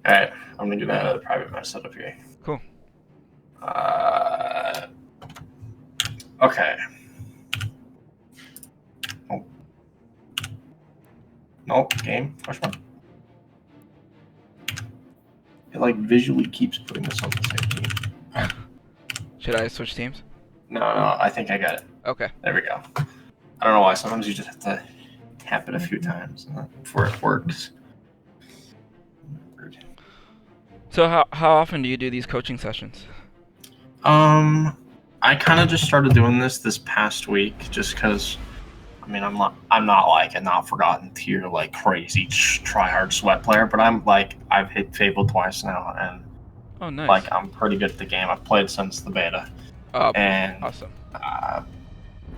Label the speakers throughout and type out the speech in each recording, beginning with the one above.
Speaker 1: Alright, I'm gonna do that private match setup here.
Speaker 2: Cool.
Speaker 1: Okay. Nope. Nope. Game. Question mark. It like visually keeps putting us on the same team.
Speaker 2: Should I switch teams?
Speaker 1: No, I think I got it.
Speaker 2: Okay.
Speaker 1: There we go. I don't know why. Sometimes you just have to tap it a few times before it works.
Speaker 2: So how often do you do these coaching sessions?
Speaker 1: I kind of just started doing this past week, just because. I mean, I'm not like a not forgotten tier like crazy try hard sweat player, but I'm like I've hit Fable twice now, and
Speaker 2: Oh, nice.
Speaker 1: like I'm pretty good at the game. I've played since the beta, and
Speaker 2: awesome.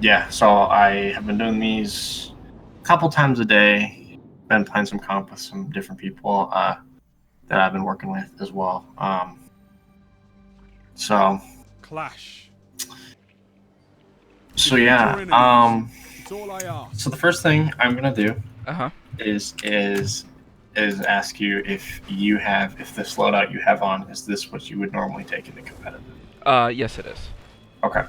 Speaker 1: Yeah, so I have been doing these a couple times a day. Been playing some comp with some different people that I've been working with as well. So
Speaker 3: Clash.
Speaker 1: So yeah.
Speaker 3: It's all I ask.
Speaker 1: So the first thing I'm gonna do
Speaker 2: Uh-huh.
Speaker 1: is ask you if this loadout you have on, is this what you would normally take into competitive?
Speaker 2: Yes it is.
Speaker 1: Okay.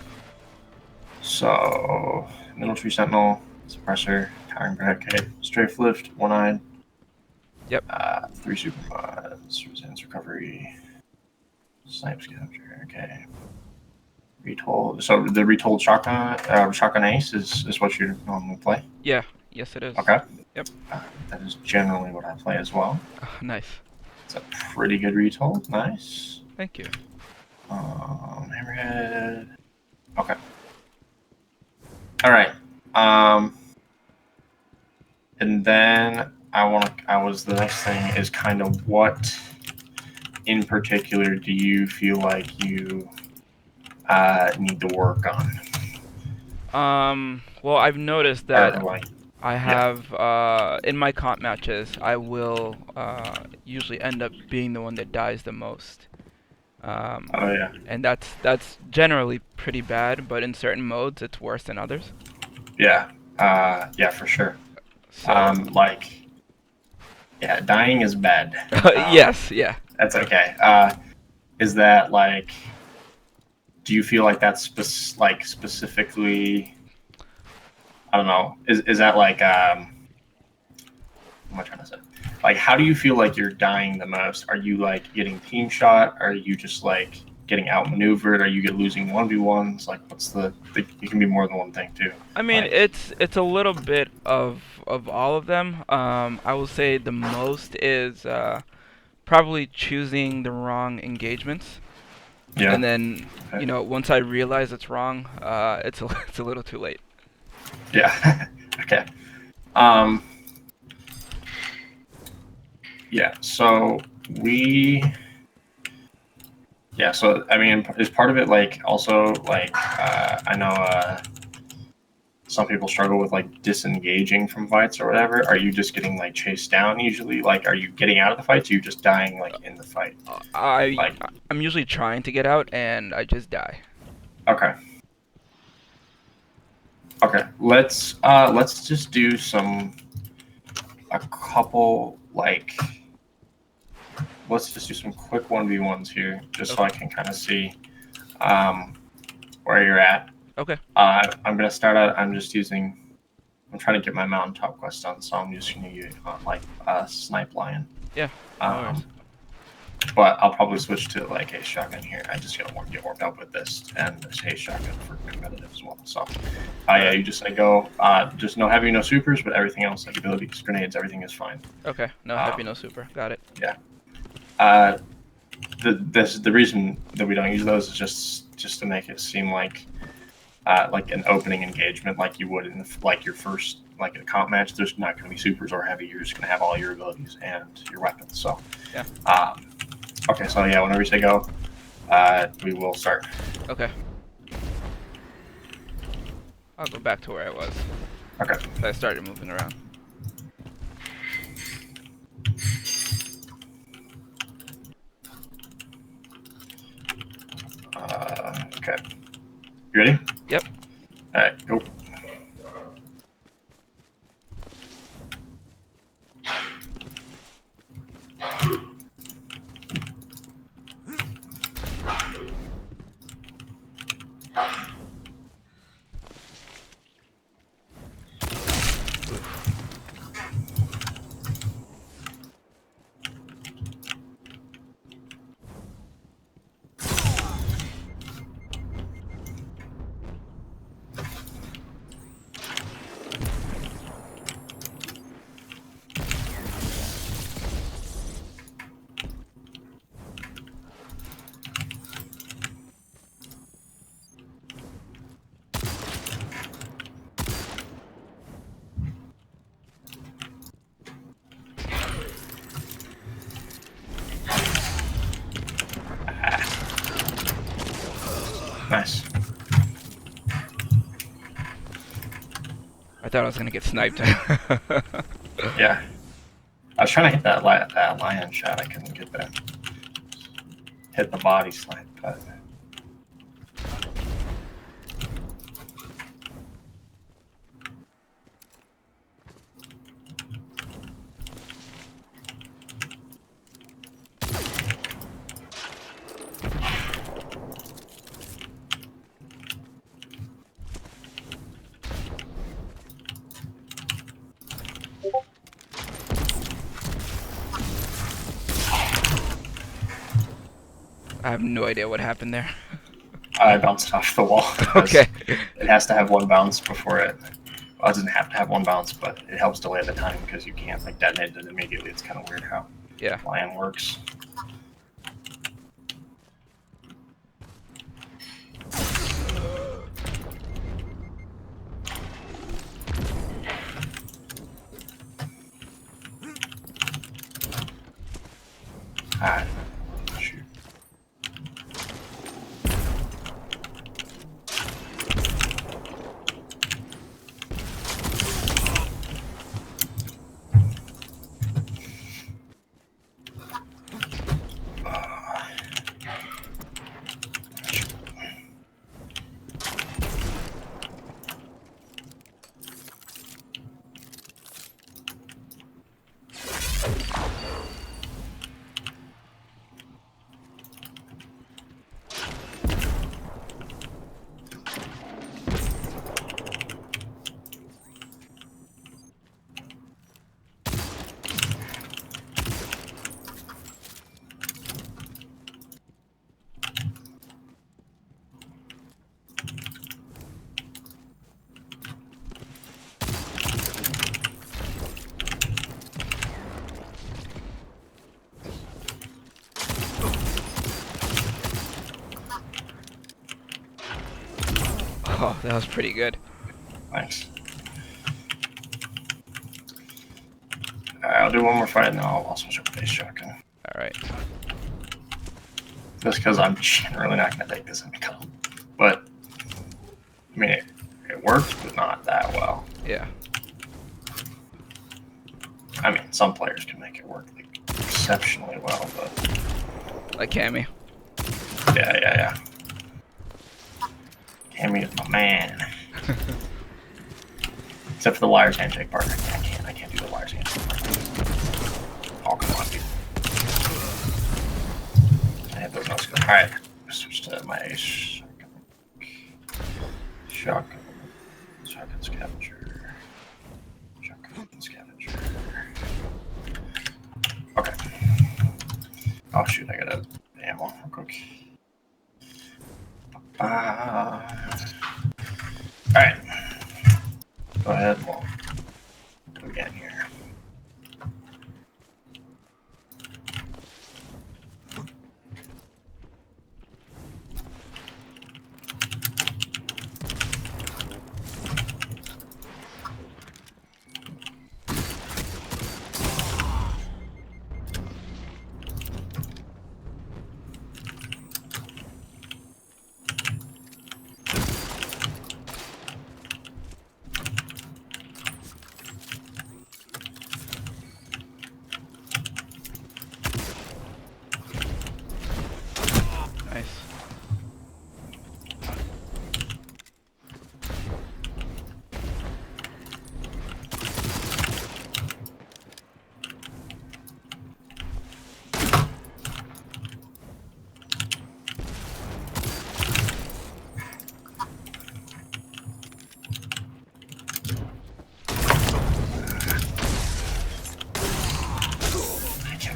Speaker 1: So military sentinel, suppressor, towering barricade, strafe lift, one-eyed.
Speaker 2: Yep.
Speaker 1: 3 super mods, resistance recovery, snipe scavenger. Okay. Retold. So the retold shotgun ace is what you normally play.
Speaker 2: Yeah. Yes it is.
Speaker 1: Okay.
Speaker 2: Yep.
Speaker 1: That is generally what I play as well.
Speaker 2: Nice.
Speaker 1: It's a pretty good retold. Nice.
Speaker 2: Thank you.
Speaker 1: Hammerhead. Okay. All right. And then the next thing is kind of what in particular do you feel like you need to work on?
Speaker 2: Well, I've noticed that
Speaker 1: Like,
Speaker 2: I have in my comp matches, I will usually end up being the one that dies the most.
Speaker 1: Oh yeah.
Speaker 2: And that's generally pretty bad, but in certain modes, it's worse than others.
Speaker 1: Yeah. Yeah, for sure.
Speaker 2: So,
Speaker 1: yeah, dying is bad.
Speaker 2: yes, yeah.
Speaker 1: That's okay. Is that like? Do you feel like that's specifically? I don't know. Is that like? What am I trying to say? Like, how do you feel like you're dying the most? Are you like getting team shot? Are you just like getting outmaneuvered? Are you losing 1v1s? Like, what's the? It can be more than one thing too.
Speaker 2: I mean,
Speaker 1: like,
Speaker 2: it's a little bit of all of them. I will say the most is probably choosing the wrong engagements.
Speaker 1: Yeah.
Speaker 2: And then,
Speaker 1: Okay.
Speaker 2: once I realize it's wrong, it's a little too late.
Speaker 1: Yeah. Okay. Yeah. So so I mean, is part of it like also like I know some people struggle with like disengaging from fights or whatever. Are you just getting like chased down usually? Like, are you getting out of the fights? Or are you just dying like in the fight?
Speaker 2: I'm usually trying to get out and I just die.
Speaker 1: Okay. Okay. Let's just do a couple like. Let's just do some quick 1v1s here, just so I can kind of see where you're at.
Speaker 2: Okay.
Speaker 1: I'm gonna start out. I'm trying to get my mountaintop quest done, so I'm just gonna use snipe lion.
Speaker 2: Yeah. No worries.
Speaker 1: But I'll probably switch to like a shotgun here. I just gotta get warmed up with this and a shotgun for competitive as well. So, yeah, you just say go. Just no heavy, no supers, but everything else like abilities, grenades, everything is fine.
Speaker 2: Okay. No heavy, no super. Got it.
Speaker 1: Yeah. The reason that we don't use those is just to make it seem like an opening engagement, like you would in your first like a comp match. There's not going to be supers or heavy. You're just going to have all your abilities and your weapons. So
Speaker 2: yeah.
Speaker 1: Okay. So yeah, whenever you say go, we will start.
Speaker 2: Okay. I'll go back to where I was.
Speaker 1: Okay.
Speaker 2: I started moving around.
Speaker 1: Okay. You ready?
Speaker 2: Yep.
Speaker 1: All right, go. Nice.
Speaker 2: I thought I was gonna get sniped.
Speaker 1: Yeah. I was trying to hit that lion shot. I couldn't get that. Hit the body snipe, but
Speaker 2: I have no idea what happened there.
Speaker 1: I bounced it off the wall.
Speaker 2: Okay.
Speaker 1: It has to have one bounce before it. Well, it doesn't have to have one bounce, but it helps delay the time because you can't like detonate it immediately. It's kind of weird how
Speaker 2: Yeah.
Speaker 1: lion works. Ah, shoot.
Speaker 2: Oh, that was pretty good.
Speaker 1: Thanks. Alright, I'll do one more fight and then I'll switch up to base shotgun.
Speaker 2: All right.
Speaker 1: Just because I'm generally not going to take this into account. But, I mean, it works, but not that well.
Speaker 2: Yeah.
Speaker 1: I mean, some players can make it work like, exceptionally well, but
Speaker 2: Like Cammy.
Speaker 1: yeah. Cammy is my man. Except for the liar's handshake part. I can't do the liar's handshake part. Oh, come on, dude. I hit those notes. Alright, switch to my ace. Shotgun scavenger. Shotgun scavenger. Okay. Oh shoot, I gotta ammo real quick. Alright. Go ahead, we'll go again here.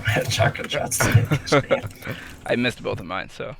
Speaker 1: had shotgun shots today.
Speaker 2: I missed both of mine, so.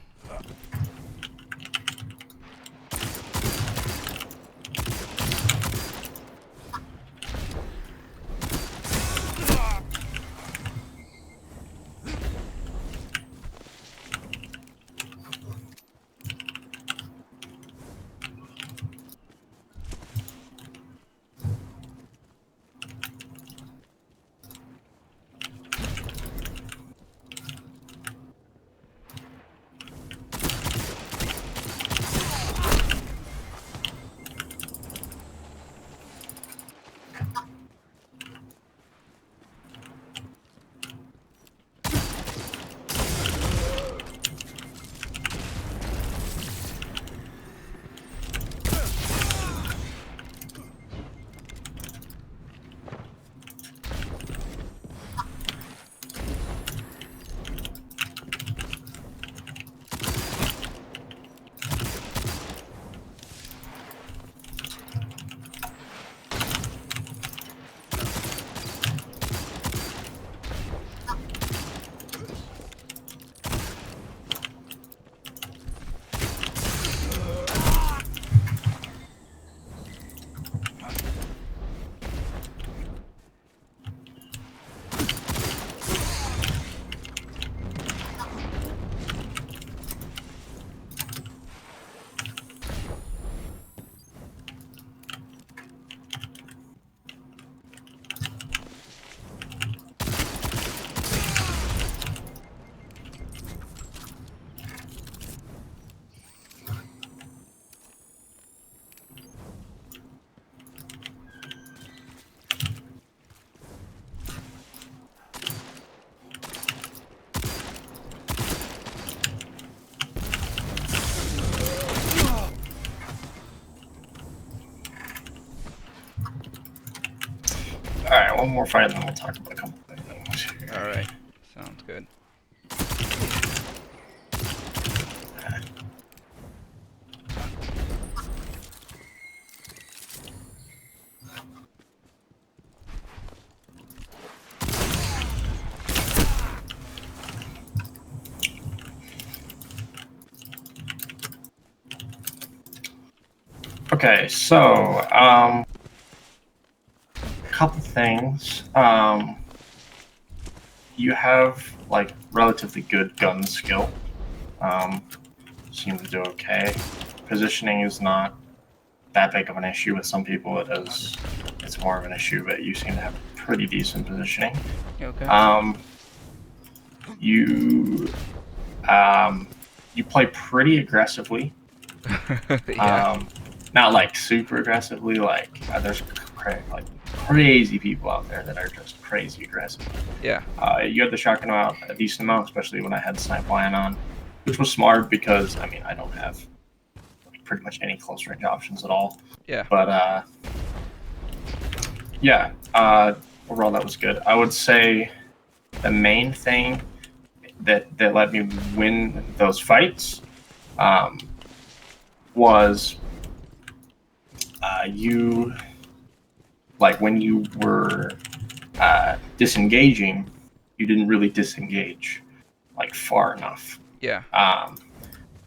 Speaker 1: Alright, one more fight and then we'll talk about a couple of things here.
Speaker 2: Alright, sounds good.
Speaker 1: Okay, so, couple things. You have like relatively good gun skill. Seem to do okay. Positioning is not that big of an issue with some people. It's more of an issue, but you seem to have pretty decent positioning.
Speaker 2: Okay.
Speaker 1: You play pretty aggressively.
Speaker 2: Yeah.
Speaker 1: Not like super aggressively. Like there's like crazy people out there that are just crazy aggressive.
Speaker 2: Yeah.
Speaker 1: You had the shotgun out a decent amount, especially when I had Snipe Lion on, which was smart because I mean I don't have pretty much any close range options at all.
Speaker 2: Yeah.
Speaker 1: But yeah, overall that was good. I would say the main thing that let me win those fights was you, like when you were disengaging, you didn't really disengage like far enough.
Speaker 2: Yeah.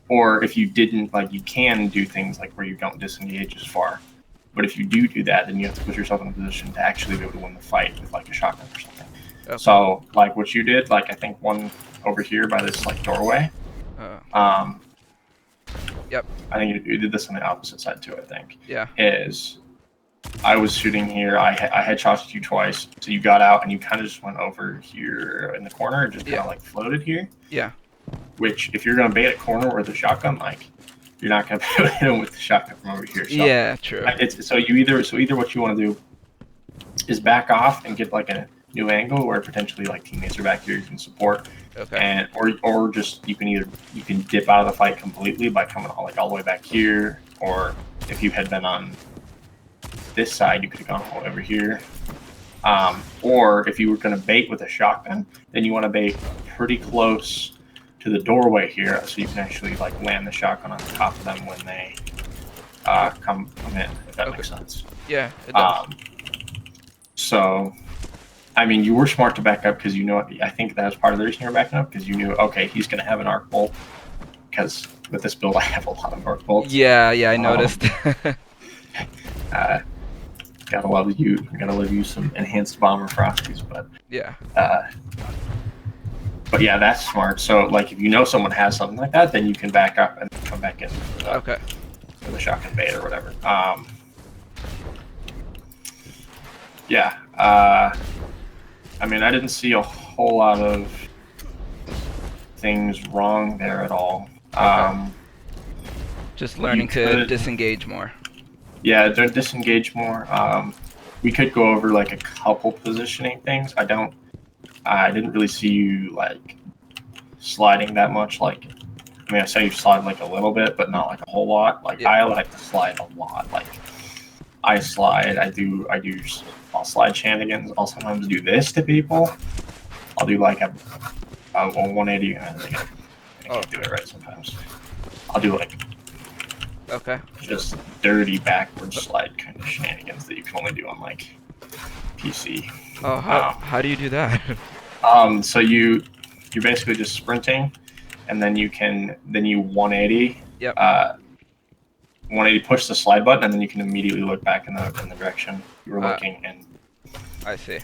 Speaker 1: Or if you didn't, like you can do things like where you don't disengage as far. But if you do that, then you have to put yourself in a position to actually be able to win the fight with like a shotgun or something.
Speaker 2: Okay.
Speaker 1: So like what you did, like I think one over here by this like doorway.
Speaker 2: Yep.
Speaker 1: I think you did this on the opposite side too. I think.
Speaker 2: Yeah.
Speaker 1: Is I was shooting here. I headshotted you twice, so you got out and you kind of just went over here in the corner and just kind of like floated here.
Speaker 2: Yeah.
Speaker 1: Which, if you're gonna bait a corner with a shotgun, like you're not gonna be able to hit him with the shotgun from over here. So
Speaker 2: yeah. True.
Speaker 1: So either what you want to do is back off and get like a new angle where potentially like teammates are back here you can support.
Speaker 2: Okay.
Speaker 1: And or just you can dip out of the fight completely by coming all the way back here, or if you had been on this side you could have gone all over here. Or if you were going to bait with a shotgun, then you want to bait pretty close to the doorway here so you can actually like land the shotgun on top of them when they come in, if that makes sense.
Speaker 2: Yeah, it does.
Speaker 1: So I mean, you were smart to back up because you know. I think that was part of the reason you were backing up because you knew, okay, he's going to have an arc bolt. Because with this build, I have a lot of arc bolts.
Speaker 2: Yeah, I noticed.
Speaker 1: Uh, gotta love you. Gotta love you some enhanced bomber frosties,
Speaker 2: Yeah.
Speaker 1: but yeah, that's smart. So like, if you know someone has something like that, then you can back up and come back in
Speaker 2: Okay.
Speaker 1: for the shotgun bait or whatever. Yeah. I mean, I didn't see a whole lot of things wrong there at all.
Speaker 2: Just learning to disengage more.
Speaker 1: Yeah, don't disengage more. We could go over like a couple positioning things. I didn't really see you like sliding that much. Like, I mean, I saw you slide like a little bit, but not like a whole lot. Like,
Speaker 2: Yeah.
Speaker 1: I like to slide a lot. Like, I slide. I'll slide shenanigans. I'll sometimes do this to people. I'll do like a 180. I can't do it right sometimes. I'll do like
Speaker 2: Okay.
Speaker 1: just dirty backward slide kind of shenanigans that you can only do on like PC.
Speaker 2: Oh, how do you do that?
Speaker 1: So you're basically just sprinting, and then you 180.
Speaker 2: Yep.
Speaker 1: 180 push the slide button, and then you can immediately look back in the direction you were looking. And
Speaker 2: I see.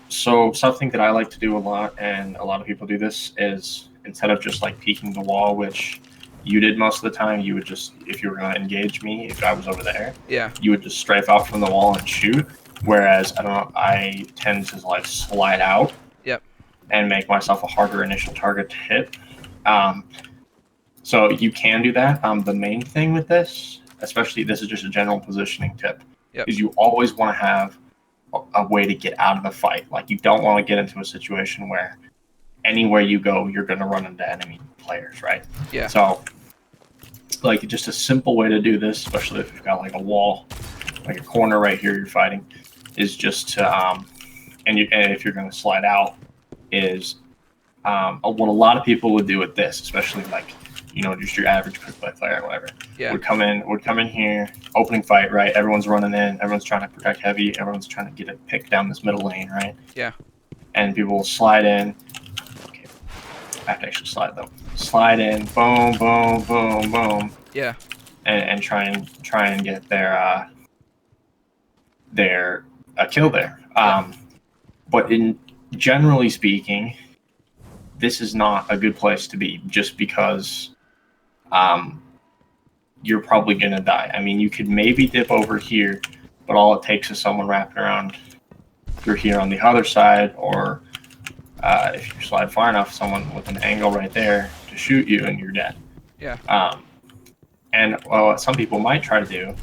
Speaker 1: so something that I like to do a lot, and a lot of people do this, is instead of just like peeking the wall, which you did most of the time, you would just, if you were going to engage me, if I was over there,
Speaker 2: Yeah.
Speaker 1: you would just strafe out from the wall and shoot. Whereas I tend to like slide out.
Speaker 2: Yep.
Speaker 1: And make myself a harder initial target to hit. So you can do that. The main thing with this, especially this is just a general positioning tip,
Speaker 2: Yep.
Speaker 1: is you always want to have a way to get out of the fight. Like, you don't want to get into a situation where anywhere you go, you're going to run into enemy players, right?
Speaker 2: Yeah.
Speaker 1: So, like, just a simple way to do this, especially if you've got like a wall, like a corner right here you're fighting, is just to, and if you're going to slide out, is what a lot of people would do with this, especially like, just your average quick play player or whatever.
Speaker 2: Yeah.
Speaker 1: Would come in here, opening fight, right? Everyone's running in, everyone's trying to protect heavy, everyone's trying to get a pick down this middle lane, right?
Speaker 2: Yeah.
Speaker 1: And people will slide in. Okay, I have to actually slide though. Slide in, boom, boom, boom, boom.
Speaker 2: Yeah.
Speaker 1: And try and get their kill there. But generally speaking, this is not a good place to be, just because you're probably going to die. I mean, you could maybe dip over here, but all it takes is someone wrapping around through here on the other side, or if you slide far enough, someone with an angle right there to shoot you, and you're dead.
Speaker 2: Yeah.
Speaker 1: And what some people might try to do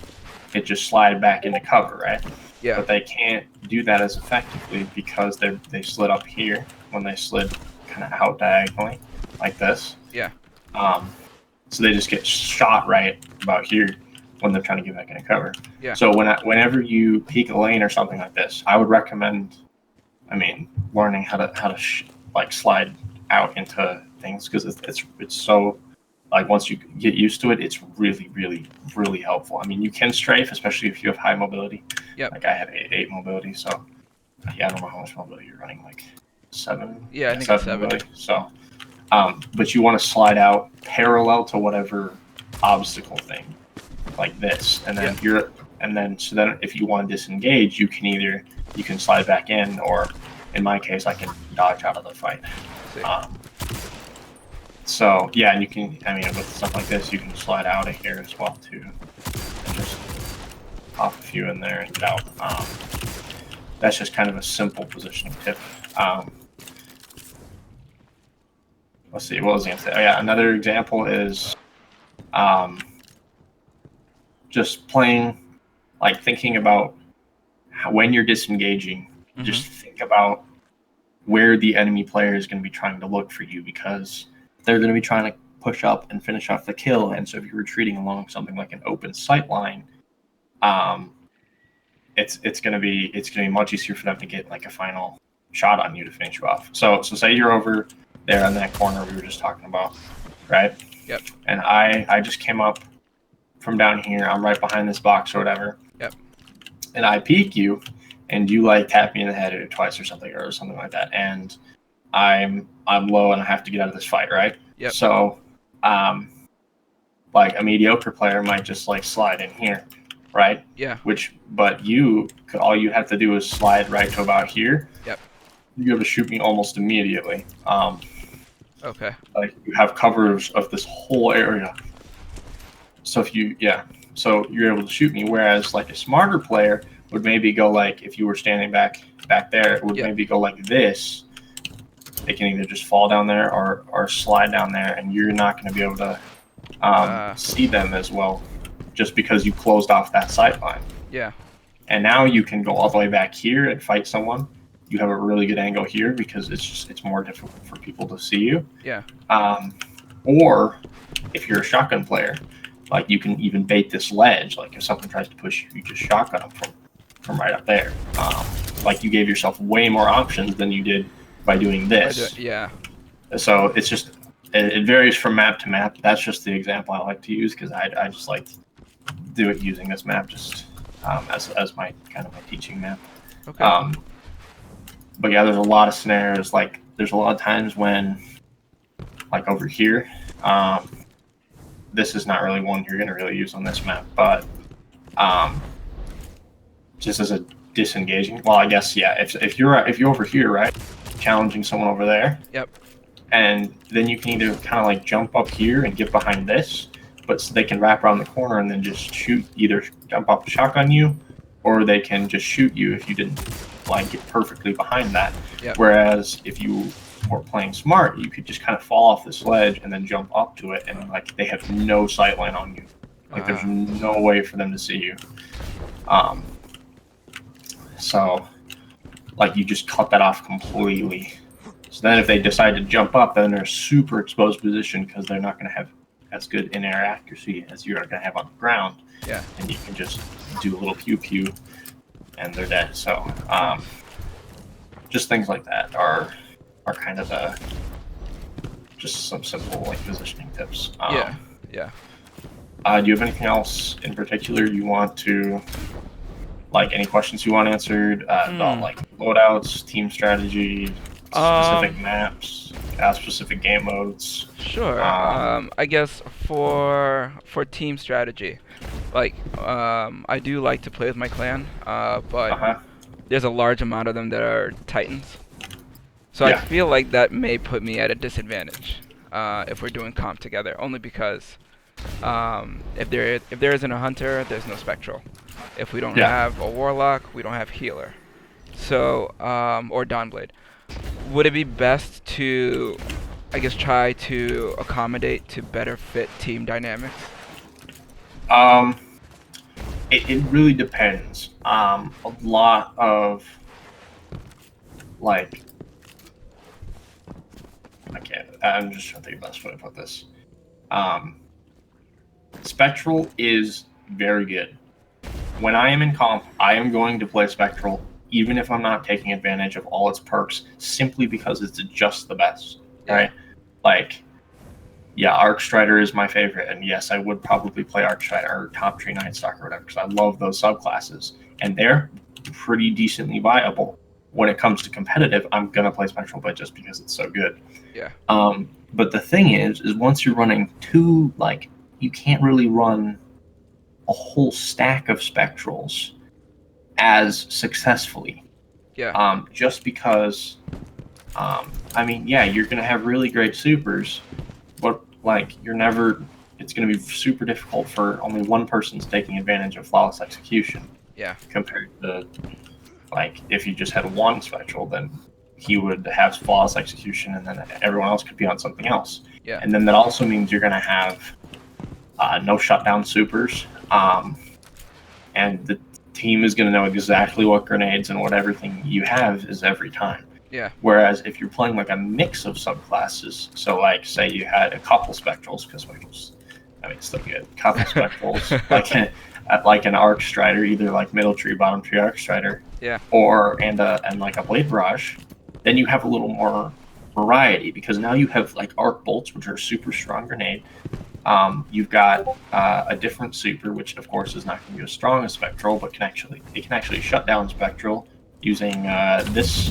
Speaker 1: is just slide back into cover, right?
Speaker 2: Yeah.
Speaker 1: But they can't do that as effectively because they slid up here when they slid kind of out diagonally like this.
Speaker 2: Yeah.
Speaker 1: So they just get shot right about here when they're trying to get back into cover.
Speaker 2: Yeah.
Speaker 1: So whenever you peek a lane or something like this, I would recommend, learning how to slide out into things, because it's so, like, once you get used to it, it's really, really, really helpful. I mean, you can strafe, especially if you have high mobility.
Speaker 2: Yep.
Speaker 1: Like, I have 8 mobility, so yeah, I don't know how much mobility you're running, like 7.
Speaker 2: Yeah, I think it's 7.
Speaker 1: Mobility. So, but you want to slide out parallel to whatever obstacle thing, like this, and then so then if you want to disengage, you can slide back in, or in my case, I can dodge out of the fight. So yeah, and you can, with stuff like this, you can slide out of here as well too, and just pop a few in there and get out. That's just kind of a simple positioning tip. Let's see, what was I gonna say? Oh yeah, another example is just playing, like, thinking about when you're disengaging, just think about where the enemy player is going to be trying to look for you, because they're going to be trying to push up and finish off the kill. And so if you're retreating along something like an open sight line, it's going to be much easier for them to get like a final shot on you to finish you off. So say you're over there in that corner we were just talking about, right?
Speaker 2: Yep.
Speaker 1: And I just came up from down here. I'm right behind this box or whatever.
Speaker 2: Yep.
Speaker 1: And I peek you, and you like tap me in the head or twice or something like that, and I'm low and I have to get out of this fight, right?
Speaker 2: Yep.
Speaker 1: So, like a mediocre player might just like slide in here, right?
Speaker 2: Yeah.
Speaker 1: But all you have to do is slide right to about here.
Speaker 2: Yep.
Speaker 1: You're able to shoot me almost immediately.
Speaker 2: Okay.
Speaker 1: Like you have coverage of this whole area. So so you're able to shoot me. Whereas like a smarter player would maybe go like, if you were standing back there, it would maybe go like this. They can either just fall down there or slide down there, and you're not going to be able to see them as well, just because you closed off that sight line.
Speaker 2: Yeah.
Speaker 1: And now you can go all the way back here and fight someone. You have a really good angle here because it's more difficult for people to see you.
Speaker 2: Yeah.
Speaker 1: Or if you're a shotgun player, like you can even bait this ledge. Like if someone tries to push you, you just shotgun them from right up there. Like you gave yourself way more options than you did by doing this.
Speaker 2: Yeah.
Speaker 1: So it's just it varies from map to map. That's just the example I like to use because I just like to do it using this map just as my kind of my teaching map.
Speaker 2: Okay.
Speaker 1: But yeah, there's a lot of scenarios. Like there's a lot of times when, like over here, this is not really one you're gonna really use on this map, but just as a disengaging. Well, I guess yeah. If you're over here, right, challenging someone over there.
Speaker 2: Yep.
Speaker 1: And then you can either kind of like jump up here and get behind this, but they can wrap around the corner and then just shoot, either jump off the shotgun you, or they can just shoot you if you didn't like get perfectly behind that.
Speaker 2: Yep.
Speaker 1: Whereas if you were playing smart, you could just kind of fall off this ledge and then jump up to it, and like they have no sight line on you. Like there's no way for them to see you. So like you just cut that off completely. So then if they decide to jump up, then they're super exposed position because they're not going to have as good in-air accuracy as you're going to have on the ground.
Speaker 2: Yeah.
Speaker 1: And you can just do a little pew-pew and they're dead. So just things like that are kind of just some simple like positioning tips.
Speaker 2: Yeah.
Speaker 1: Do you have anything else in particular you want to, like any questions you want answered about like loadouts, team strategy, specific maps, specific game modes?
Speaker 2: Sure. I guess for team strategy, like I do like to play with my clan, but there's a large amount of them that are Titans. So I feel like that may put me at a disadvantage if we're doing comp together, only because if there isn't a hunter, there's no spectral. If we don't have a warlock, we don't have healer. So or Dawnblade. Would it be best to, I guess, try to accommodate to better fit team dynamics?
Speaker 1: It really depends. A lot of like, I'm just trying to think of the best way to put this. Spectral is very good. When I am in comp, I am going to play Spectral, even if I'm not taking advantage of all its perks, simply because it's just the best, right? Like, yeah, Arcstrider is my favorite, and yes, I would probably play Arcstrider or Top Tree Night Stalker or whatever, because I love those subclasses, and they're pretty decently viable. When it comes to competitive, I'm gonna play Spectral, but just because it's so good.
Speaker 2: Yeah.
Speaker 1: But the thing is once you're running two, like, you can't really run a whole stack of Spectrals as successfully.
Speaker 2: Yeah.
Speaker 1: Just because, I mean, yeah, you're going to have really great supers, but like it's going to be super difficult for only one person's taking advantage of flawless execution.
Speaker 2: Yeah.
Speaker 1: Compared to, like, if you just had one Spectral, then he would have flawless execution and then everyone else could be on something else.
Speaker 2: Yeah.
Speaker 1: And then that also means you're going to have no shutdown supers. And the team is going to know exactly what grenades and what everything you have is every time.
Speaker 2: Yeah.
Speaker 1: Whereas if you're playing like a mix of subclasses, so like say you had a couple Spectrals, because Spectrals, I mean, it's still good. Couple Spectrals, like an Arcstrider, either like middle tree, bottom tree Arcstrider, and like a Blade Barrage, then you have a little more variety because now you have like Arc Bolts, which are a super strong grenade. You've got a different super, which of course is not going to be as strong as Spectral, but it can actually shut down Spectral using this.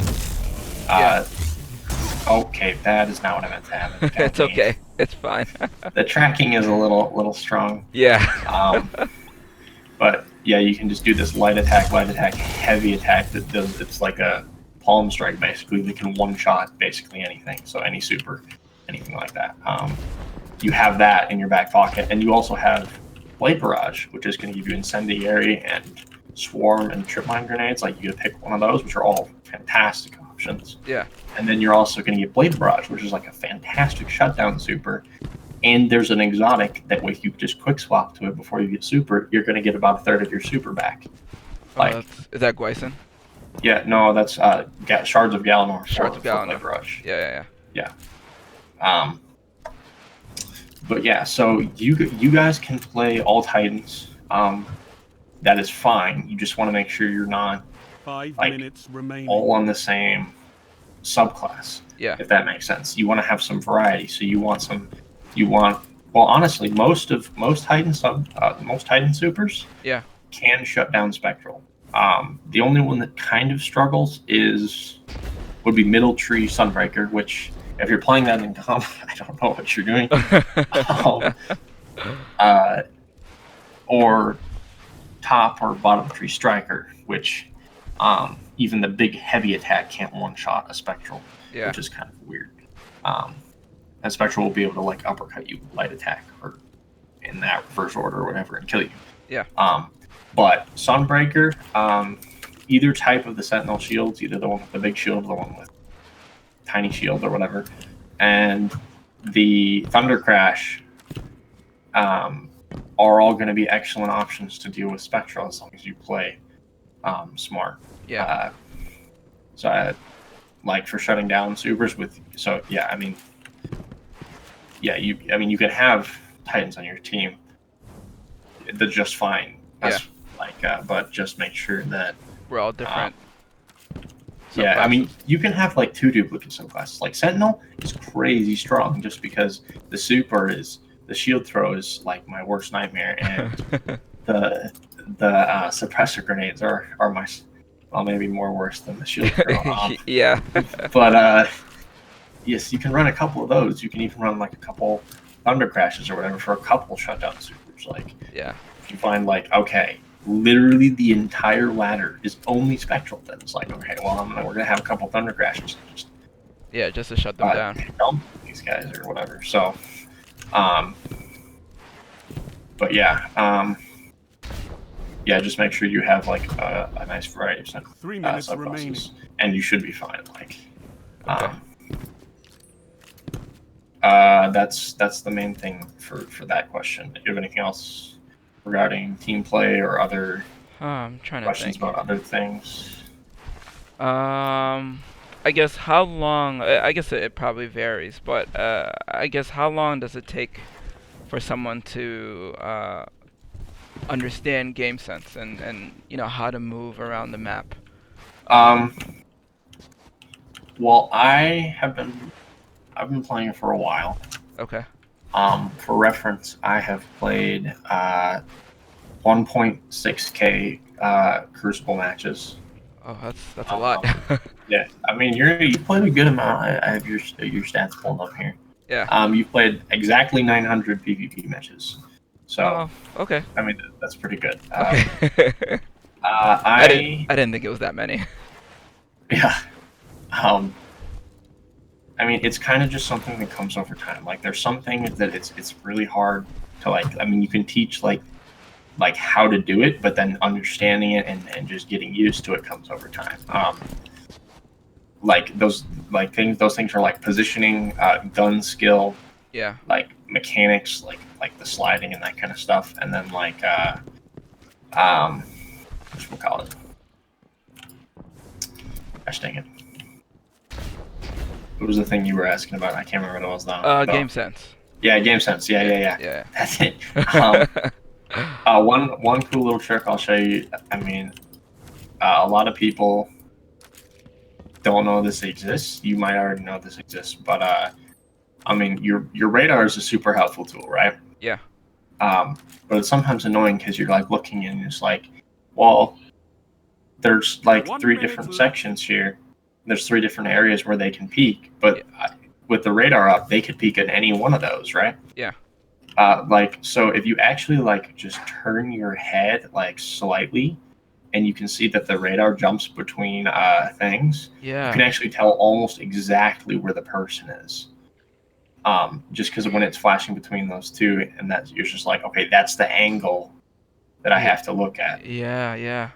Speaker 1: Okay, that is not what I meant to have.
Speaker 2: It's okay. It's fine.
Speaker 1: The tracking is a little strong.
Speaker 2: Yeah.
Speaker 1: But yeah, you can just do this light attack, heavy attack that does. It's like a palm strike basically. That can one shot basically anything. So any super, anything like that. You have that in your back pocket, and you also have Blade Barrage, which is going to give you Incendiary and Swarm and Trip Mine Grenades. Like, you get to pick one of those, which are all fantastic options.
Speaker 2: Yeah.
Speaker 1: And then you're also going to get Blade Barrage, which is like a fantastic shutdown super. And there's an exotic that if you just quick swap to it before you get super, you're going to get about a third of your super back. Like,
Speaker 2: is that Gwison?
Speaker 1: Yeah, no, that's Shards of Galanor.
Speaker 2: Shards of Galanor.
Speaker 1: Blade Barrage.
Speaker 2: Yeah.
Speaker 1: But yeah, so you guys can play all Titans. That is fine. You just want to make sure you're not
Speaker 3: 5
Speaker 1: like
Speaker 3: minutes remaining.
Speaker 1: all on the same subclass.
Speaker 2: Yeah.
Speaker 1: If that makes sense. You want to have some variety. So well, honestly, most Titan supers can shut down Spectral. The only one that kind of struggles would be Middle Tree Sunbreaker, which if you're playing that in comp, I don't know what you're doing. Or top or bottom tree Striker, which even the big heavy attack can't one-shot a Spectral, which is kind of weird. And Spectral will be able to like uppercut you, light attack, or in that reverse order or whatever, and kill you.
Speaker 2: Yeah.
Speaker 1: But Sunbreaker, either type of the Sentinel shields, either the one with the big shield or the one with tiny shield or whatever, and the Thunder Crash are all going to be excellent options to deal with Spectral as long as you play smart.
Speaker 2: Yeah.
Speaker 1: Like for shutting down supers you can have Titans on your team. They're just fine. But just make sure that
Speaker 2: we're all different.
Speaker 1: You can have like 2 duplicate subclasses. Like Sentinel is crazy strong just because the shield throw is like my worst nightmare, and the suppressor grenades are my, well, maybe more worse than the shield throw.
Speaker 2: Yeah.
Speaker 1: But yes, you can run a couple of those. You can even run like a couple Thunder Crashes or whatever for a couple shutdown supers. Like, if you find like, okay, literally the entire ladder is only Spectral, then it's like, okay, well, we're gonna have a couple Thunder Crashes.
Speaker 2: Just to shut them down.
Speaker 1: Dump these guys or whatever. So, but just make sure you have like a nice variety of
Speaker 3: 3 minutes remaining,
Speaker 1: and you should be fine. Like,
Speaker 2: okay.
Speaker 1: That's the main thing for that question. Do you have anything else regarding team play or other
Speaker 2: I'm trying to
Speaker 1: questions
Speaker 2: think
Speaker 1: about other things?
Speaker 2: I guess how long? I guess it probably varies, but I guess how long does it take for someone to understand game sense and how to move around the map?
Speaker 1: Well, I've been playing for a while.
Speaker 2: Okay.
Speaker 1: For reference, I have played 1.6K Crucible matches.
Speaker 2: Oh, that's a lot.
Speaker 1: Yeah, I mean you played a good amount. I have your stats pulled up here.
Speaker 2: Yeah.
Speaker 1: You played exactly 900 PvP matches. So.
Speaker 2: Oh, okay.
Speaker 1: I mean that's pretty good.
Speaker 2: Okay. I didn't think it was that many.
Speaker 1: Yeah. I mean, it's kind of just something that comes over time. Like, there's some things that it's really hard to like. I mean, you can teach like how to do it, but then understanding it and just getting used to it comes over time. Those things are like positioning, gun skill, like mechanics, like the sliding and that kind of stuff, and then like what we'll call it. Gosh dang it. What was the thing you were asking about? I can't remember what it was now.
Speaker 2: Game sense.
Speaker 1: Yeah, game sense. Yeah. That's it. One cool little trick I'll show you. I mean, a lot of people don't know this exists. You might already know this exists, but I mean, your radar is a super helpful tool, right?
Speaker 2: Yeah.
Speaker 1: But it's sometimes annoying because you're like looking and it's like, well, there's like
Speaker 3: 1
Speaker 1: 3
Speaker 3: minute
Speaker 1: different
Speaker 3: left.
Speaker 1: sections here. There's 3 different areas where they can peek, but with the radar up, they could peek at any one of those, right?
Speaker 2: Yeah.
Speaker 1: Like, so if you actually like just turn your head like slightly, and you can see that the radar jumps between things, you can
Speaker 2: Yeah.
Speaker 1: actually tell almost exactly where the person is. Just because when it's flashing between those two, and that you're just like, okay, that's the angle that I
Speaker 2: Yeah.
Speaker 1: have to look at.
Speaker 2: Yeah. Yeah.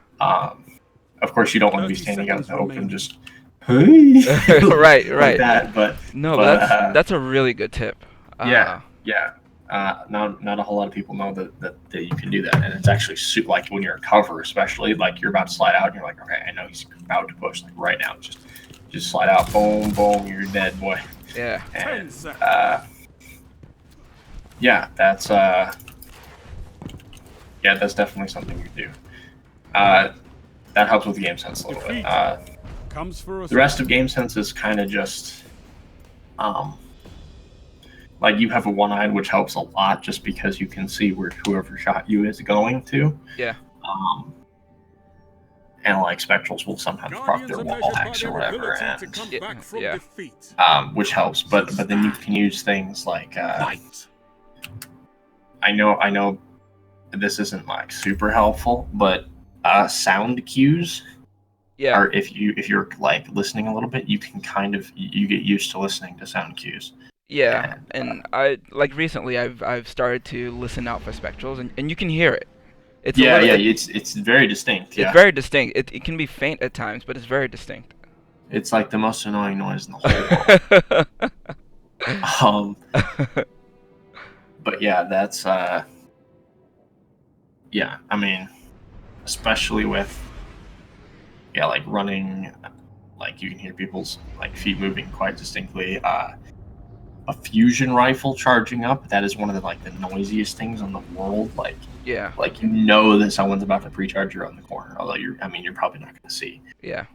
Speaker 1: Of course, you don't want to be
Speaker 3: 30
Speaker 1: standing out in
Speaker 3: seconds
Speaker 1: the open,
Speaker 3: remaining.
Speaker 1: just hey,
Speaker 2: Right.
Speaker 1: like
Speaker 2: Right.
Speaker 1: that. But
Speaker 2: No,
Speaker 1: but
Speaker 2: that's a really good tip.
Speaker 1: yeah, yeah. Not a whole lot of people know that you can do that, and it's actually like when you're in cover, especially like you're about to slide out, and you're like, okay, I know he's about to push, like right now, just slide out, boom, boom, you're dead, boy.
Speaker 2: Yeah.
Speaker 3: 10
Speaker 1: And
Speaker 3: seconds.
Speaker 1: yeah, that's definitely something you do. That helps with game sense a little bit.
Speaker 3: Comes for us.
Speaker 1: The rest of game sense is kind of just like you have a one-eyed, which helps a lot just because you can see where whoever shot you is going to.
Speaker 2: Yeah.
Speaker 1: And like spectrals will sometimes proc
Speaker 3: Guardians
Speaker 1: their
Speaker 3: are
Speaker 1: wall
Speaker 3: measured by
Speaker 1: hacks or
Speaker 3: their
Speaker 1: whatever,
Speaker 3: ability to come
Speaker 2: Yeah,
Speaker 3: back from
Speaker 2: yeah.
Speaker 3: defeat.
Speaker 1: which helps. But then you can use things like
Speaker 3: Fight.
Speaker 1: I know this isn't like super helpful, but sound cues.
Speaker 2: Yeah.
Speaker 1: Or if you're like listening a little bit, you can kind of you get used to listening to sound cues.
Speaker 2: Yeah. And I like recently I've started to listen out for spectrals, and you can hear it. It's a
Speaker 1: Yeah,
Speaker 2: little,
Speaker 1: yeah, it's very distinct.
Speaker 2: it's
Speaker 1: Yeah,
Speaker 2: very distinct. It can be faint at times, but it's very distinct.
Speaker 1: it's like the most annoying noise in the whole world. But yeah, that's yeah. I mean, especially with like running, like you can hear people's like feet moving quite distinctly. A fusion rifle charging up, that is one of the like the noisiest things in the world.
Speaker 2: Yeah.
Speaker 1: Like you know that someone's about to pre-charge around the corner, although you're probably not going to see
Speaker 2: Yeah.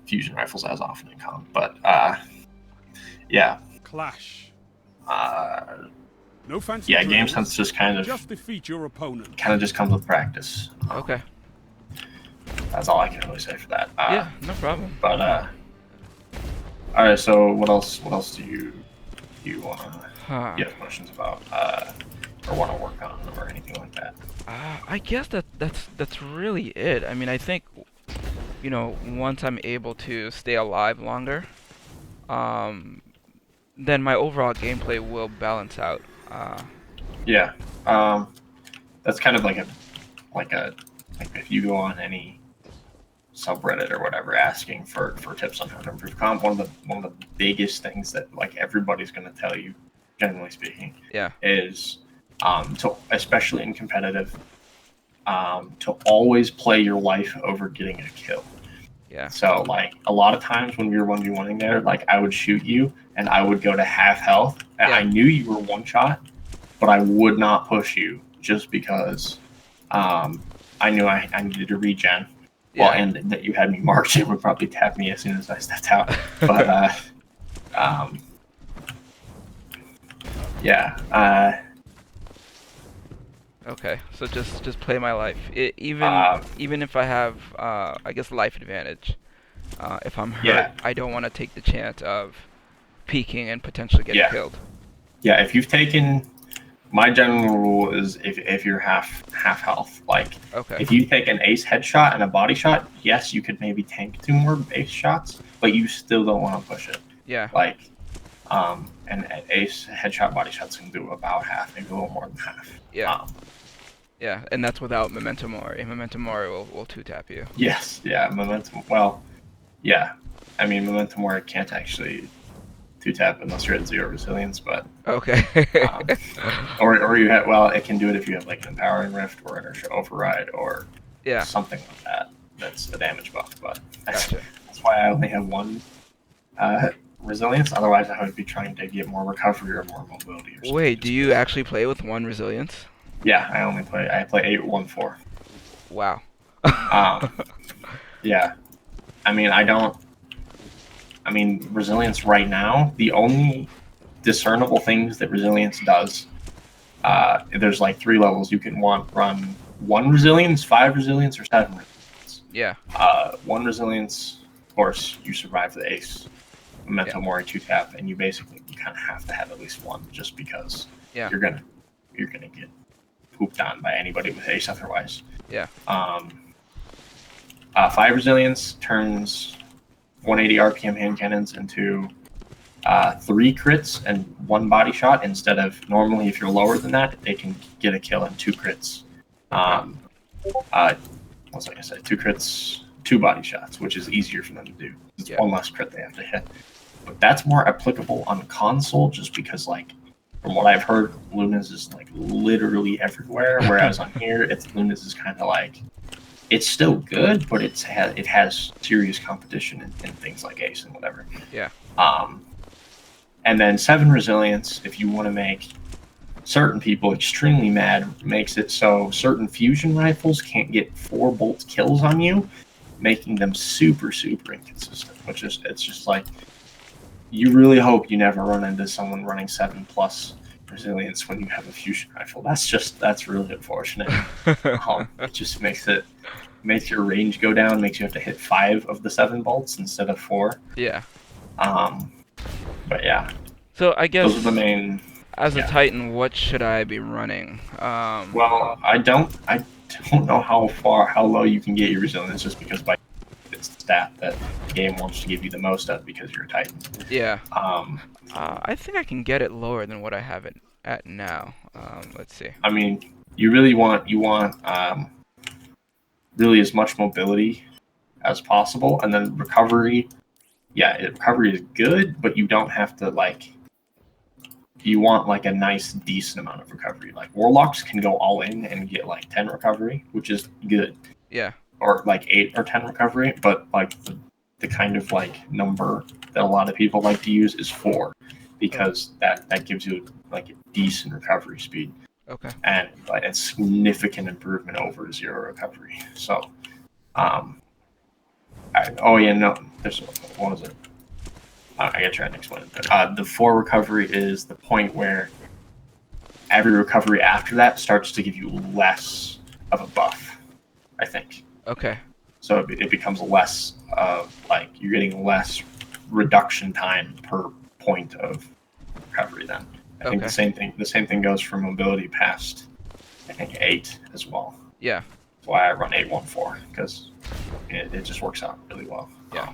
Speaker 1: fusion rifles as often in comp. But yeah,
Speaker 3: Clash. No fancy
Speaker 1: yeah, game
Speaker 3: drills.
Speaker 1: sense just kind of
Speaker 3: defeat your opponent.
Speaker 1: just comes with practice.
Speaker 2: Okay.
Speaker 1: That's all I can really say for that.
Speaker 2: Yeah. No problem.
Speaker 1: But all right. So what else do you want to?
Speaker 2: Huh.
Speaker 1: You have questions about or want to work on or anything like that?
Speaker 2: I guess that's really it. I mean, I think, once I'm able to stay alive longer, then my overall gameplay will balance out.
Speaker 1: Yeah. That's kind of like if you go on any subreddit or whatever asking for tips on how to improve comp, one of the biggest things that like everybody's going to tell you, generally speaking,
Speaker 2: Yeah.
Speaker 1: is to, especially in competitive, to always play your life over getting a kill.
Speaker 2: Yeah.
Speaker 1: So like a lot of times when we were 1v1ing there, like I would shoot you and I would go to half health. And I knew you were one shot, but I would not push you just because I knew I needed to regen.
Speaker 2: Yeah.
Speaker 1: Well, and that you had me marked and would probably tap me as soon as I stepped out. But yeah.
Speaker 2: Okay. So just play my life. Even if I have I guess life advantage. If I'm hurt,
Speaker 1: Yeah.
Speaker 2: I don't want to take the chance of peeking and potentially getting
Speaker 1: Yeah.
Speaker 2: killed.
Speaker 1: Yeah, if you've taken, my general rule is if you're half health, like
Speaker 2: Okay.
Speaker 1: if you take an ace headshot and a body shot, yes, you could maybe tank 2 more ace shots, but you still don't want to push it.
Speaker 2: Yeah.
Speaker 1: Like, and ace headshot body shots can do about half, maybe a little more than half.
Speaker 2: Yeah. Yeah, and that's without Memento Mori. Memento Mori will 2-tap you.
Speaker 1: Yes, yeah, momentum. Well, yeah, I mean momentum where it can't actually 2-tap unless you're at 0 resilience, but
Speaker 2: Okay.
Speaker 1: or you have, well, it can do it if you have like an empowering rift or inertia override or
Speaker 2: Yeah.
Speaker 1: something like that. That's a damage buff, but
Speaker 2: Gotcha.
Speaker 1: that's why I only have 1 resilience. Otherwise, I would be trying to get more recovery or more mobility. Or something.
Speaker 2: Wait, do you actually play with 1 resilience?
Speaker 1: Yeah, I play 8-1-4.
Speaker 2: Wow.
Speaker 1: Yeah, I mean, resilience right now, the only discernible things that resilience does, there's like 3 levels. You can run 1 resilience, 5 resilience, or 7 resilience.
Speaker 2: Yeah.
Speaker 1: 1 resilience, of course, you survive the ace. Memento Mori 2-tap, and you kind of have to have at least one, just because you're gonna get pooped on by anybody with ace otherwise.
Speaker 2: Yeah.
Speaker 1: 5 resilience turns 180 RPM hand cannons into 3 crits and 1 body shot, instead of normally if you're lower than that, they can get a kill and 2 crits. What was I gonna say? 2 crits, 2 body shots, which is easier for them to do. It's 1 less crit they have to hit. But that's more applicable on console, just because, like, from what I've heard, Luna's is like literally everywhere. Whereas on here, Luna's is kind of like, it's still good, but it has serious competition in things like ace and whatever.
Speaker 2: Yeah.
Speaker 1: And then 7 resilience, if you want to make certain people extremely mad, makes it so certain fusion rifles can't get 4 bolt kills on you, making them super, super inconsistent. It's just like, you really hope you never run into someone running 7+ resilience when you have a fusion rifle. That's really unfortunate. It just makes your range go down, makes you have to hit 5 of the 7 bolts instead of 4.
Speaker 2: Yeah.
Speaker 1: But yeah.
Speaker 2: So I guess
Speaker 1: those are the main.
Speaker 2: As a Titan, what should I be running?
Speaker 1: Well, I don't know how low you can get your resilience, just because by it's the stat that the game wants to give you the most of because you're a Titan.
Speaker 2: Yeah. I think I can get it lower than what I have it at now. Let's see.
Speaker 1: I mean, you want really as much mobility as possible, and then recovery. Yeah, recovery is good, but you don't have to, like. You want like a nice, decent amount of recovery. Like Warlocks can go all in and get like 10 recovery, which is good.
Speaker 2: Yeah.
Speaker 1: Or like 8 or 10 recovery, but like the kind of like number that a lot of people like to use is 4, because that gives you like a decent recovery speed.
Speaker 2: Okay.
Speaker 1: And a significant improvement over 0 recovery. So, there's, what was it? I gotta try and explain it. The 4 recovery is the point where every recovery after that starts to give you less of a buff, I think.
Speaker 2: Okay.
Speaker 1: So it becomes less like you're getting less reduction time per point of recovery then. I think the same thing goes for mobility past, I think, 8 as well.
Speaker 2: Yeah.
Speaker 1: That's why I run 814, because it just works out really well.
Speaker 2: Yeah.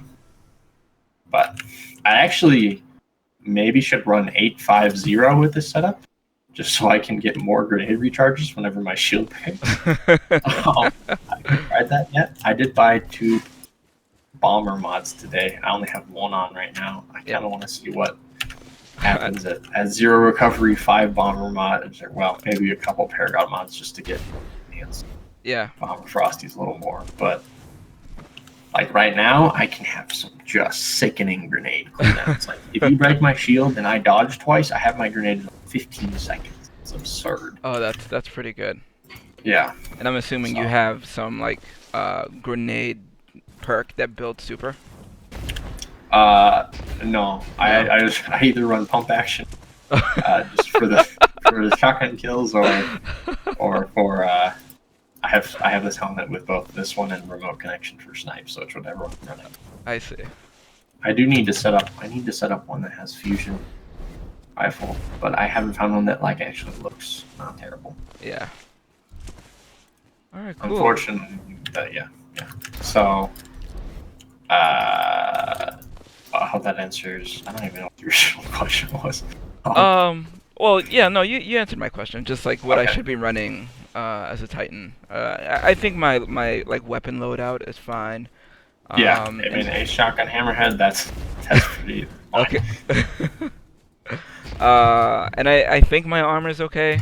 Speaker 1: But I actually maybe should run 850 with this setup, just so I can get more grenade recharges whenever my shield picks. I haven't tried that yet. I did buy 2 bomber mods today. I only have 1 on right now. I kind of want to see what happens at 0 recovery, 5 bomber mods, or well, maybe a couple Paragon mods just to get enhanced.
Speaker 2: Yeah.
Speaker 1: Bomber Frosty's a little more, but like right now, I can have some just sickening grenade cooldowns. Like if you break my shield and I dodge twice, I have my grenade in 15 seconds. It's absurd.
Speaker 2: Oh, that's pretty good.
Speaker 1: Yeah.
Speaker 2: And I'm assuming you have some like grenade perk that builds super.
Speaker 1: No. I either run pump action, just for the shotgun kills, or for I have this helmet with both this one and remote connection for snipe, so it's whatever I'm running.
Speaker 2: I see.
Speaker 1: I need to set up one that has fusion rifle, but I haven't found one that like actually looks not terrible.
Speaker 2: Yeah. All right, cool.
Speaker 1: Unfortunately, yeah. So, how that answers, I don't even know what the original question was.
Speaker 2: Well, yeah, no, you answered my question. Just like what I should be running as a Titan. I think my like weapon loadout is fine.
Speaker 1: Yeah, I mean a shotgun hammerhead. That's pretty fine.
Speaker 2: Okay. And I think my armor is okay.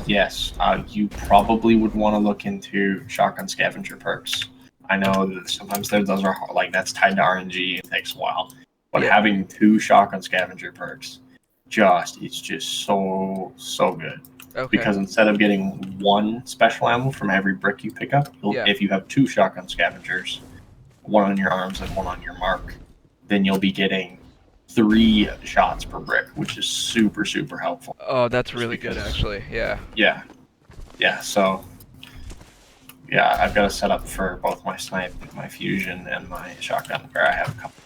Speaker 1: Yes, you probably would want to look into shotgun scavenger perks. I know that sometimes those are like that's tied to RNG. It takes a while, but having 2 shotgun scavenger perks, it's just so good.
Speaker 2: Okay.
Speaker 1: Because instead of getting 1 special ammo from every brick you pick up, if you have 2 shotgun scavengers, 1 on your arms and 1 on your mark, then you'll be getting 3 shots per brick, which is super, super helpful.
Speaker 2: Oh, that's really good, actually. Yeah.
Speaker 1: Yeah. So yeah, I've got a setup for both my snipe, my fusion, and my shotgun, where I have a couple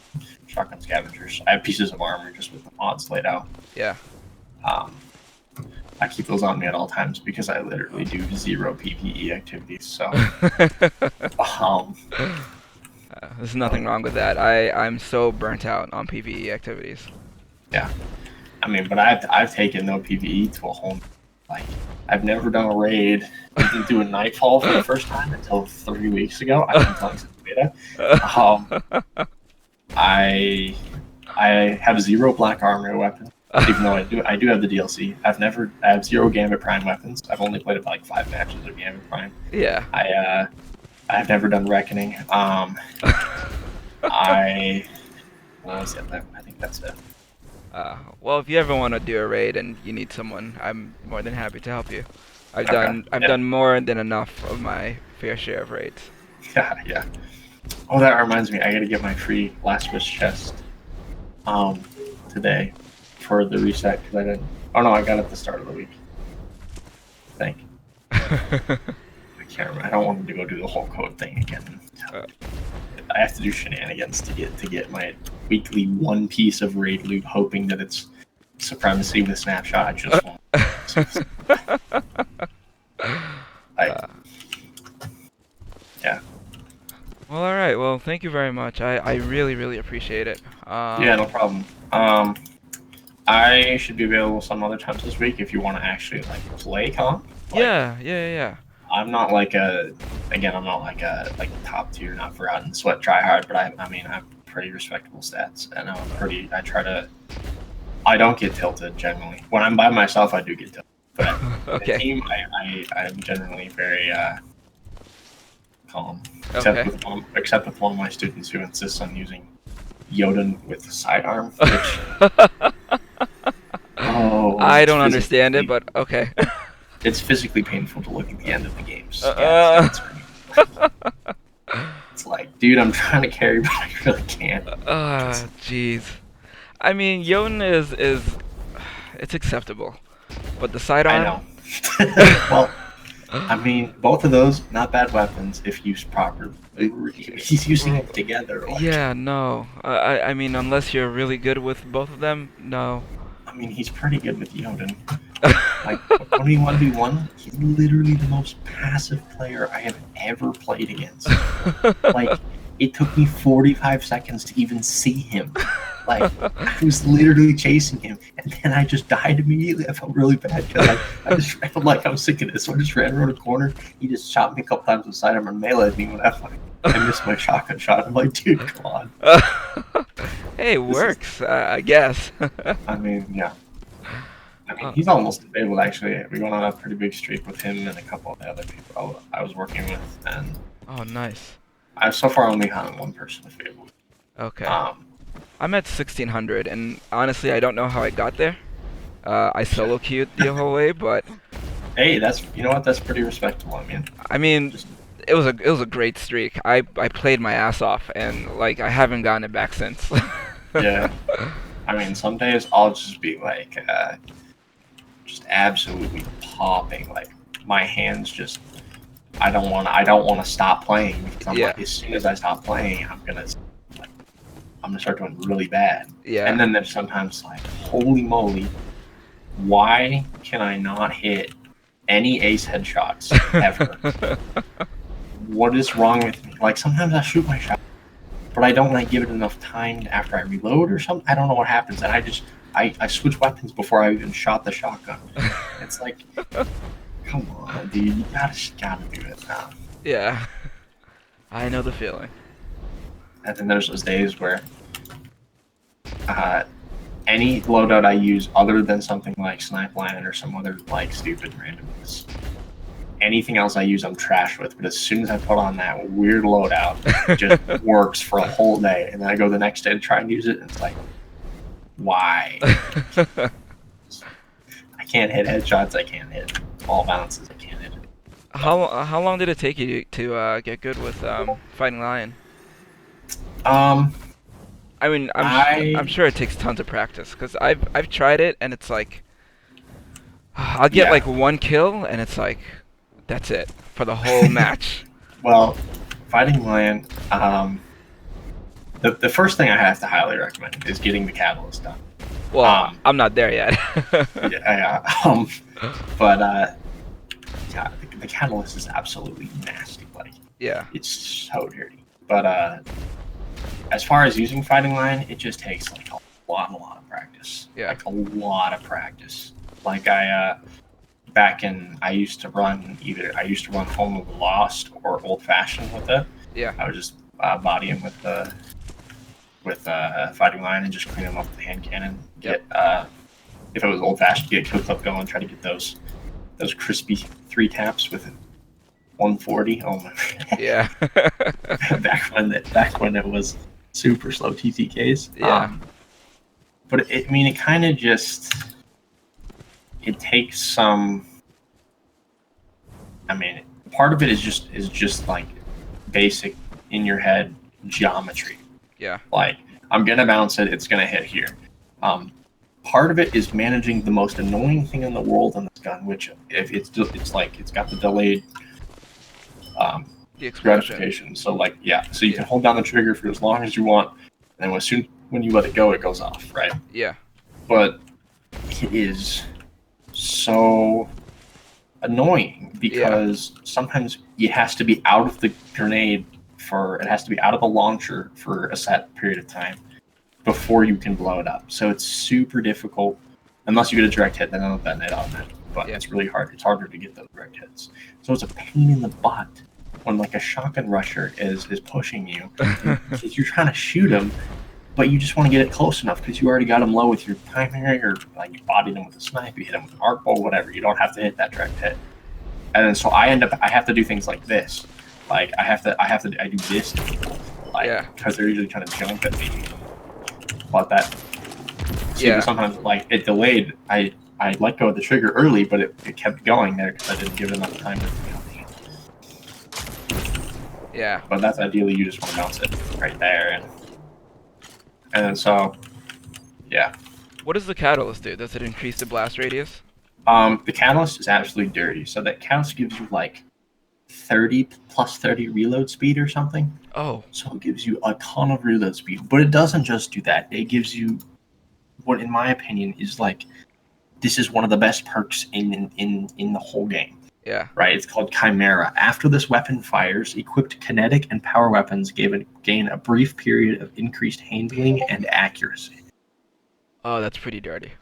Speaker 1: shotgun scavengers. I have pieces of armor just with the mods laid out.
Speaker 2: Yeah.
Speaker 1: I keep those on me at all times because I literally do 0 PvE activities. So,
Speaker 2: there's nothing wrong with that. I'm so burnt out on PvE activities.
Speaker 1: Yeah, I mean, but I've taken no PvE to a whole. Like, I've never done a raid. I didn't do a Nightfall for the first time until 3 weeks ago. I've been playing some beta. I have 0 black armor weapons, even though I do have the DLC. I have 0 Gambit Prime weapons. I've only played about like 5 matches of Gambit Prime.
Speaker 2: Yeah.
Speaker 1: I've never done Reckoning. What was it? I think that's it.
Speaker 2: Well, if you ever want to do a raid and you need someone, I'm more than happy to help you. I've done more than enough of my fair share of raids.
Speaker 1: Yeah. Oh, that reminds me. I gotta get my free Last Wish chest today for the reset because I didn't. Oh no, I got it at the start of the week. I think. I can't remember. I don't want to go do the whole code thing again. I have to do shenanigans to get my weekly 1 piece of raid loot, hoping that it's supremacy with snapshot. I just won't. Yeah.
Speaker 2: Well, all right. Well, thank you very much. I really, really appreciate it.
Speaker 1: Yeah, no problem. I should be available some other times this week if you want to actually like play comp. Like,
Speaker 2: yeah.
Speaker 1: I'm not like a top tier, not forgotten sweat try hard, but I mean I have pretty respectable stats, and I don't get tilted generally. When I'm by myself, I do get tilted, but
Speaker 2: okay.
Speaker 1: the team, I'm generally very calm,
Speaker 2: Okay.
Speaker 1: except with one of my students who insists on using Jotun with sidearm, which
Speaker 2: I don't understand it, but okay.
Speaker 1: It's physically painful to look at the end of the games. It's like, dude, I'm trying to carry, but I really can't.
Speaker 2: Jeez. I mean, Jotun is it's acceptable, but the sidearm.
Speaker 1: I know. Well, I mean, both of those not bad weapons if used properly. He's using it together. Like,
Speaker 2: yeah, no. I mean, unless you're really good with both of them, no.
Speaker 1: I mean, he's pretty good with Jotun. Like, when we 1v1, he's literally the most passive player I have ever played against. Like, it took me 45 seconds to even see him. Like, I was literally chasing him, and then I just died immediately. I felt really bad because I just felt like I'm sick of this. So I just ran around a corner. He just shot me a couple times with sidearm and meleeed me when I missed my shotgun shot. I'm like, dude, come on.
Speaker 2: Hey, it works, I guess.
Speaker 1: I mean, yeah. I mean, he's almost disabled, actually. We went on a pretty big streak with him and a couple of the other people I was working with, and
Speaker 2: oh, nice.
Speaker 1: I've so far only had one person disabled.
Speaker 2: Okay. I'm at 1600, and honestly, I don't know how I got there. I solo queued the whole way, but
Speaker 1: hey, you know what? That's pretty respectable.
Speaker 2: I mean, it was a great streak. I played my ass off, and like I haven't gotten it back since.
Speaker 1: Yeah. I mean, some days I'll just be like, just absolutely popping. Like my hands just, I don't want to stop playing because I'm like, as soon as I stop playing, I'm gonna start doing really bad.
Speaker 2: Yeah.
Speaker 1: And then there's sometimes like, holy moly, why can I not hit any ace headshots ever? What is wrong with me? Like sometimes I shoot my shot, but I don't like give it enough time after I reload or something. I don't know what happens, and I switch weapons before I even shot the shotgun. It's like, come on, dude, you gotta do it now.
Speaker 2: Yeah, I know the feeling.
Speaker 1: And then there's those days where any loadout I use other than something like Snipe Line or some other like stupid randomness, anything else I use I'm trash with, but as soon as I put on that weird loadout, it just works for a whole day, and then I go the next day to try and use it, and it's like, why? I can't hit headshots, I can't hit all bounces, I can't hit it.
Speaker 2: How long did it take you to get good with Fighting Lion? I mean, I'm sure it takes tons of practice, because I've tried it, and it's like, I'll get like one kill, and it's like, that's it for the whole match.
Speaker 1: Well, Fighting Lion. The first thing I have to highly recommend is getting the Catalyst done.
Speaker 2: Well, I'm not there yet.
Speaker 1: Yeah. But yeah, the Catalyst is absolutely nasty. Like,
Speaker 2: yeah.
Speaker 1: it's so dirty. But as far as using Fighting Lion, it just takes like a lot of practice.
Speaker 2: Yeah.
Speaker 1: Like a lot of practice. Like I used to run Home of the Lost or Old Fashioned with it.
Speaker 2: Yeah.
Speaker 1: I would just body him with Fighting Lion and just clean him up with the hand cannon. Get if it was Old Fashioned, get Kill Clip going, try to get those crispy 3 taps with 140. Oh my!
Speaker 2: Yeah.
Speaker 1: back when it was super slow TTKs.
Speaker 2: Yeah.
Speaker 1: But it kind of just takes some. I mean, part of it is just like basic in your head geometry.
Speaker 2: Yeah.
Speaker 1: Like, I'm gonna bounce it, it's gonna hit here. Part of it is managing the most annoying thing in the world on this gun, which if it's got the delayed
Speaker 2: The explosion.
Speaker 1: gratification. So like, so you can hold down the trigger for as long as you want, and when you let it go, it goes off, right?
Speaker 2: Yeah.
Speaker 1: But it is so annoying because sometimes it has to be out of the grenade it has to be out of the launcher for a set period of time before you can blow it up. So it's super difficult unless you get a direct hit, then it'll detonate automatically. But it's really hard. It's harder to get those direct hits. So it's a pain in the butt when like a shotgun rusher is pushing you because you're trying to shoot him, but you just want to get it close enough because you already got him low with your primary, or like you bodied him with a snipe, you hit him with an arc bolt, whatever. You don't have to hit that direct hit. And then so I have to do things like this. Like I do this to people, like because they're usually trying to jump at me. But sometimes like it delayed. I let go of the trigger early, but it kept going there because I didn't give it enough time to.
Speaker 2: Yeah.
Speaker 1: But that's ideally you just want to bounce it right there, and then so, yeah.
Speaker 2: What does the Catalyst do? Does it increase the blast radius?
Speaker 1: The Catalyst is absolutely dirty. So that Catalyst gives you like 30 plus 30 reload speed or something.
Speaker 2: Oh.
Speaker 1: So it gives you a ton of reload speed, but it doesn't just do that. It gives you what, in my opinion, is like this is one of the best perks in the whole game.
Speaker 2: Yeah.
Speaker 1: Right. It's called Chimera. After this weapon fires, equipped kinetic and power weapons gain a brief period of increased handling and accuracy.
Speaker 2: Oh, that's pretty dirty.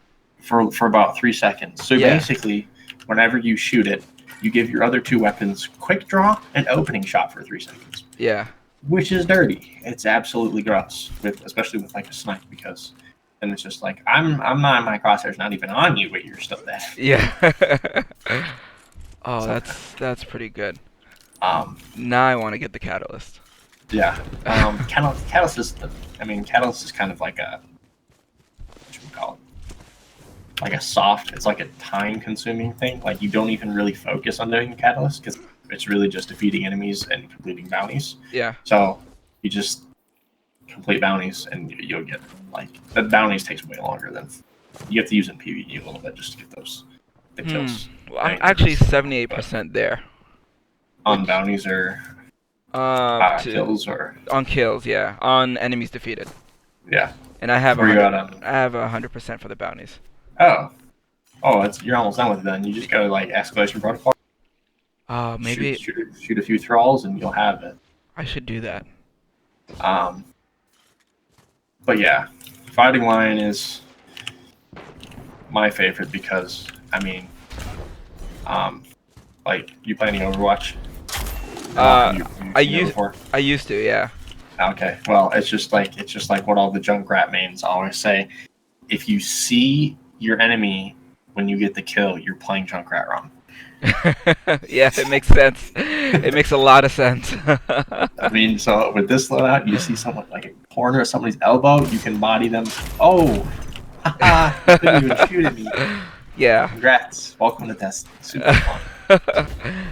Speaker 1: For about 3 seconds. So basically, whenever you shoot it, you give your other 2 weapons quick draw and opening shot for 3 seconds.
Speaker 2: Yeah.
Speaker 1: Which is dirty. It's absolutely gross, especially with like a snipe, because then it's just like I'm not, my crosshair's not even on you, but you're still dead.
Speaker 2: Yeah. Oh,
Speaker 1: So,
Speaker 2: that's pretty good.
Speaker 1: Now
Speaker 2: I want to get the Catalyst.
Speaker 1: Yeah. Catalyst is Catalyst is kind of like a, what should we call it? Like a soft. It's like a time-consuming thing. Like you don't even really focus on doing the Catalyst because it's really just defeating enemies and completing bounties.
Speaker 2: Yeah.
Speaker 1: So you just complete bounties and you'll get like the bounties takes way longer than you have to use in PvE a little bit just to get the kills.
Speaker 2: Well, I'm actually 78% there.
Speaker 1: On bounties or kills or
Speaker 2: on kills, yeah. On enemies defeated.
Speaker 1: Yeah.
Speaker 2: And I have
Speaker 1: Where you at?
Speaker 2: I have 100% for the bounties.
Speaker 1: Oh, you're almost done with it then. You just go to like Escalation Protocol.
Speaker 2: Maybe
Speaker 1: shoot a few thralls and you'll have it.
Speaker 2: I should do that.
Speaker 1: But yeah, Fighting Lion is my favorite because like you play any Overwatch?
Speaker 2: I used to, yeah.
Speaker 1: Okay, well, it's just like what all the Junkrat mains always say. If you see your enemy when you get the kill, you're playing Junkrat wrong.
Speaker 2: Yeah, it makes sense. It makes a lot of sense.
Speaker 1: So with this loadout, you see someone like a corner of somebody's elbow, you can body them. Oh, haha, couldn't even shoot at me.
Speaker 2: Yeah.
Speaker 1: Congrats. Welcome to Destiny. Super fun.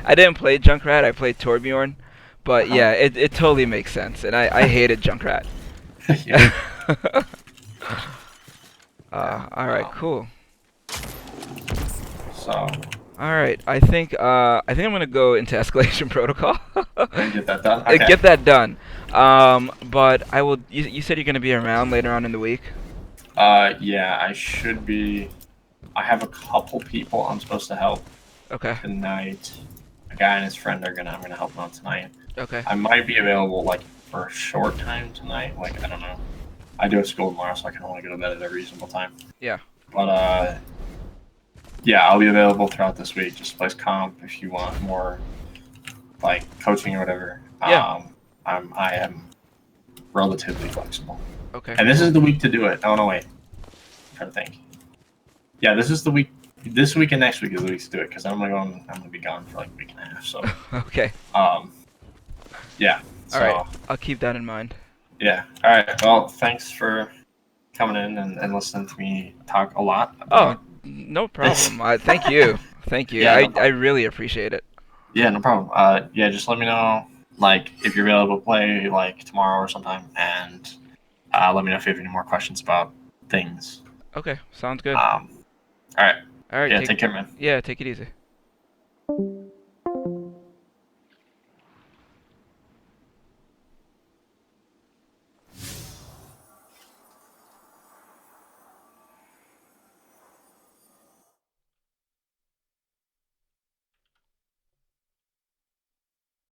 Speaker 2: I didn't play Junkrat, I played Torbjorn. But yeah, it totally makes sense. And I hated Junkrat.
Speaker 1: Yeah.
Speaker 2: Alright, cool.
Speaker 1: So,
Speaker 2: All right. I think I'm gonna go into escalation protocol.
Speaker 1: And get that done. Okay.
Speaker 2: Get that done. But I will. You said you're gonna be around later on in the week.
Speaker 1: Yeah, I should be. I have a couple people I'm supposed to help
Speaker 2: Okay.
Speaker 1: tonight. A guy and his friend I'm gonna help them out tonight.
Speaker 2: Okay.
Speaker 1: I might be available like for a short time tonight. Like I don't know. I do have school tomorrow, so I can only go to bed at a reasonable time.
Speaker 2: Yeah.
Speaker 1: But yeah, I'll be available throughout this week. Just place comp if you want more, like coaching or whatever.
Speaker 2: Yeah.
Speaker 1: I am relatively flexible.
Speaker 2: Okay.
Speaker 1: And this is the week to do it. Oh no, wait. I'm trying to think. Yeah, this is the week. This week and next week is the week to do it because I'm gonna be gone for like a week and a half. So
Speaker 2: Okay.
Speaker 1: yeah. So,
Speaker 2: All right. I'll keep that in mind.
Speaker 1: Yeah. All right. Well, thanks for coming in and listening to me talk a lot.
Speaker 2: Oh, no problem. Thank you. Thank you.
Speaker 1: Yeah, no
Speaker 2: I
Speaker 1: problem.
Speaker 2: really appreciate it.
Speaker 1: Yeah, no problem. Yeah, just let me know like if you're available to play like tomorrow or sometime, and let me know if you have any more questions about things.
Speaker 2: Okay. Sounds good.
Speaker 1: All right.
Speaker 2: All right.
Speaker 1: Yeah, take care, man.
Speaker 2: Yeah. Take it easy.